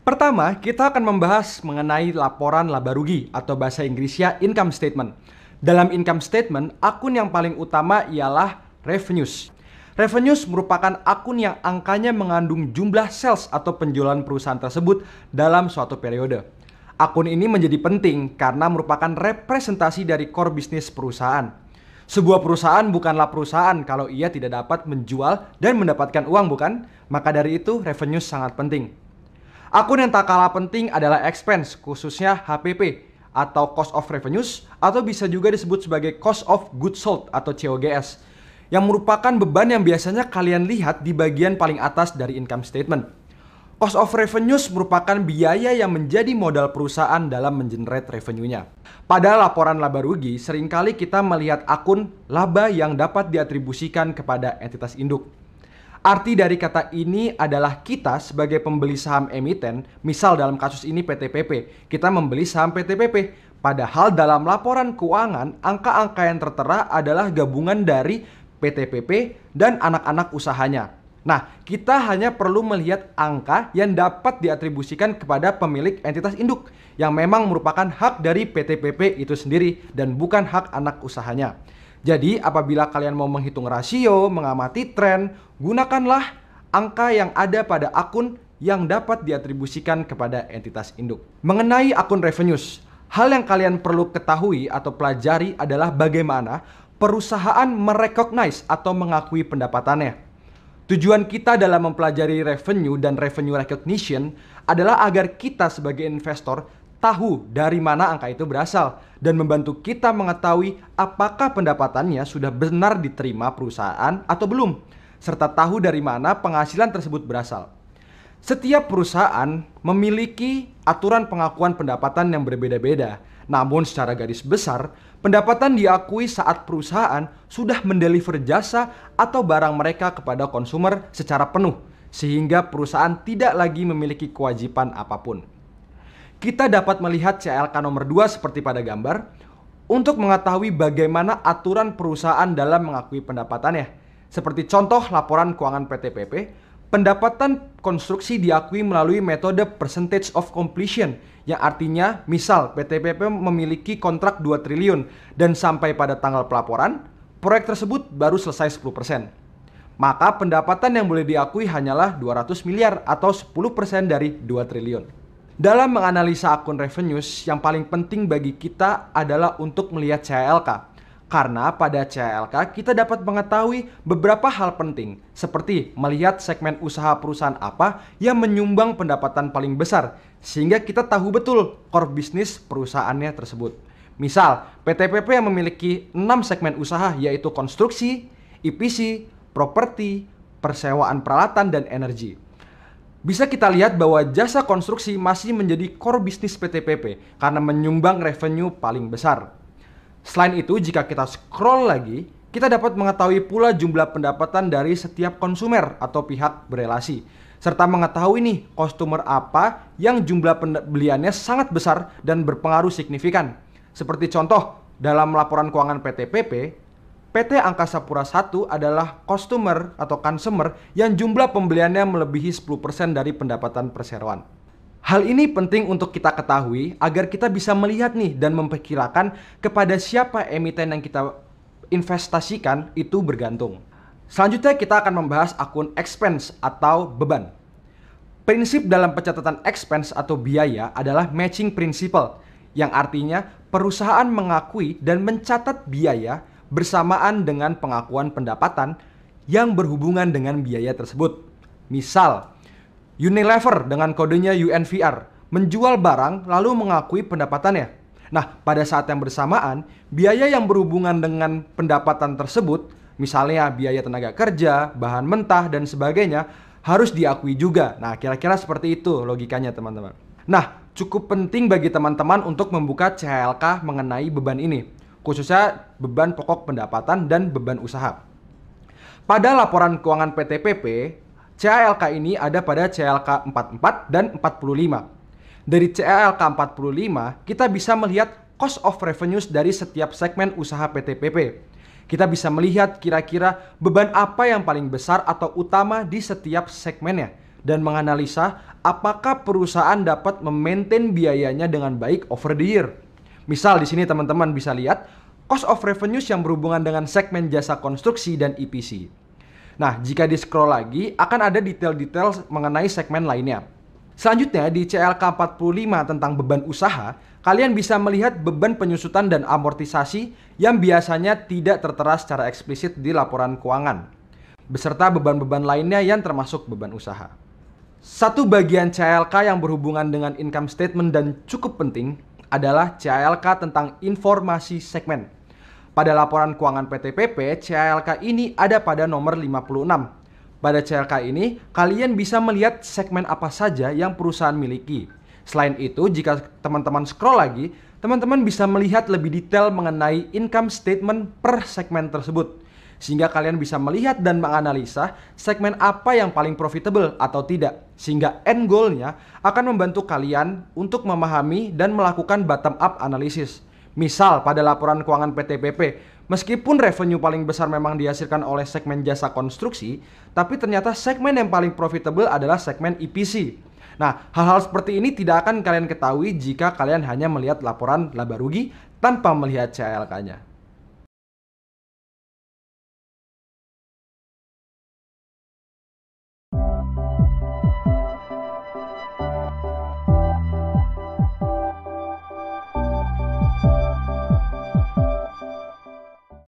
Pertama, kita akan membahas mengenai laporan laba rugi atau bahasa Inggrisnya income statement. Dalam income statement, akun yang paling utama ialah revenues. Revenues merupakan akun yang angkanya mengandung jumlah sales atau penjualan perusahaan tersebut dalam suatu periode. Akun ini menjadi penting karena merupakan representasi dari core bisnis perusahaan. Sebuah perusahaan bukanlah perusahaan kalau ia tidak dapat menjual dan mendapatkan uang, bukan? Maka dari itu, revenues sangat penting. Akun yang tak kalah penting adalah expense, khususnya HPP atau cost of revenues, atau bisa juga disebut sebagai cost of goods sold atau COGS, yang merupakan beban yang biasanya kalian lihat di bagian paling atas dari income statement. Cost of revenues merupakan biaya yang menjadi modal perusahaan dalam mengenerate revenue-nya. Pada laporan laba rugi, seringkali kita melihat akun laba yang dapat diatribusikan kepada entitas induk. Arti dari kata ini adalah kita sebagai pembeli saham emiten, misal dalam kasus ini PT PP, kita membeli saham PT PP. Padahal dalam laporan keuangan, angka-angka yang tertera adalah gabungan dari PT PP dan anak-anak usahanya. Nah, kita hanya perlu melihat angka yang dapat diatribusikan kepada pemilik entitas induk, yang memang merupakan hak dari PT PP itu sendiri dan bukan hak anak usahanya. Jadi apabila kalian mau menghitung rasio, mengamati tren, gunakanlah angka yang ada pada akun yang dapat diatribusikan kepada entitas induk. Mengenai akun revenues, hal yang kalian perlu ketahui atau pelajari adalah bagaimana perusahaan merecognize atau mengakui pendapatannya. Tujuan kita dalam mempelajari revenue dan revenue recognition adalah agar kita sebagai investor tahu dari mana angka itu berasal dan membantu kita mengetahui apakah pendapatannya sudah benar diterima perusahaan atau belum, serta tahu dari mana penghasilan tersebut berasal. Setiap perusahaan memiliki aturan pengakuan pendapatan yang berbeda-beda, namun secara garis besar, pendapatan diakui saat perusahaan sudah mendeliver jasa atau barang mereka kepada konsumer secara penuh, sehingga perusahaan tidak lagi memiliki kewajiban apapun. Kita dapat melihat CLK nomor 2 seperti pada gambar untuk mengetahui bagaimana aturan perusahaan dalam mengakui pendapatannya. Seperti contoh laporan keuangan PT PP, pendapatan konstruksi diakui melalui metode percentage of completion, yang artinya misal PT PP memiliki kontrak 2 triliun dan sampai pada tanggal pelaporan, proyek tersebut baru selesai 10%. Maka pendapatan yang boleh diakui hanyalah 200 miliar atau 10% dari 2 triliun. Dalam menganalisa akun revenues, yang paling penting bagi kita adalah untuk melihat CLK. Karena pada CLK kita dapat mengetahui beberapa hal penting, seperti melihat segmen usaha perusahaan apa yang menyumbang pendapatan paling besar, sehingga kita tahu betul core bisnis perusahaannya tersebut. Misal, PT PP yang memiliki 6 segmen usaha yaitu konstruksi, EPC, properti, persewaan peralatan, dan energi. Bisa kita lihat bahwa jasa konstruksi masih menjadi core bisnis PT PP karena menyumbang revenue paling besar. Selain itu, jika kita scroll lagi, kita dapat mengetahui pula jumlah pendapatan dari setiap konsumer atau pihak berelasi, serta mengetahui nih customer apa yang jumlah pembeliannya sangat besar dan berpengaruh signifikan. Seperti contoh, dalam laporan keuangan PT PP, PT Angkasa Pura I adalah customer atau consumer yang jumlah pembeliannya melebihi 10% dari pendapatan perseroan. Hal ini penting untuk kita ketahui agar kita bisa melihat nih dan memperkirakan kepada siapa emiten yang kita investasikan itu bergantung. Selanjutnya kita akan membahas akun expense atau beban. Prinsip dalam pencatatan expense atau biaya adalah matching principle, yang artinya perusahaan mengakui dan mencatat biaya bersamaan dengan pengakuan pendapatan yang berhubungan dengan biaya tersebut. Misal, Unilever dengan kodenya UNVR menjual barang lalu mengakui pendapatannya. Nah, pada saat yang bersamaan, biaya yang berhubungan dengan pendapatan tersebut, misalnya biaya tenaga kerja, bahan mentah, dan sebagainya, harus diakui juga. Nah, kira-kira seperti itu logikanya, teman-teman. Nah, cukup penting bagi teman-teman untuk membuka CLK mengenai beban ini, khususnya beban pokok pendapatan dan beban usaha. Pada laporan keuangan PT PP, CLK ini ada pada CLK 44 dan 45. Dari CLK 45, kita bisa melihat cost of revenues dari setiap segmen usaha PT PP. Kita bisa melihat kira-kira beban apa yang paling besar atau utama di setiap segmennya. dan menganalisa apakah perusahaan dapat memaintain biayanya dengan baik over the year. Misal di sini teman-teman bisa lihat cost of revenues yang berhubungan dengan segmen jasa konstruksi dan EPC. Nah, jika di scroll lagi akan ada detail-detail mengenai segmen lainnya. Selanjutnya di CLK 45 tentang beban usaha, kalian bisa melihat beban penyusutan dan amortisasi yang biasanya tidak tertera secara eksplisit di laporan keuangan, beserta beban-beban lainnya yang termasuk beban usaha. Satu bagian CLK yang berhubungan dengan income statement dan cukup penting adalah CLK tentang informasi segmen. Pada laporan keuangan PTPP, CLK ini ada pada nomor 56. Pada CLK ini, kalian bisa melihat segmen apa saja yang perusahaan miliki. Selain itu, jika teman-teman scroll lagi, teman-teman bisa melihat lebih detail mengenai income statement per segmen tersebut. Sehingga kalian bisa melihat dan menganalisa segmen apa yang paling profitable atau tidak. Sehingga end goal-nya akan membantu kalian untuk memahami dan melakukan bottom-up analisis. Misal pada laporan keuangan PTPP, meskipun revenue paling besar memang dihasilkan oleh segmen jasa konstruksi, tapi ternyata segmen yang paling profitable adalah segmen EPC. Nah, hal-hal seperti ini tidak akan kalian ketahui jika kalian hanya melihat laporan laba rugi tanpa melihat CLK-nya.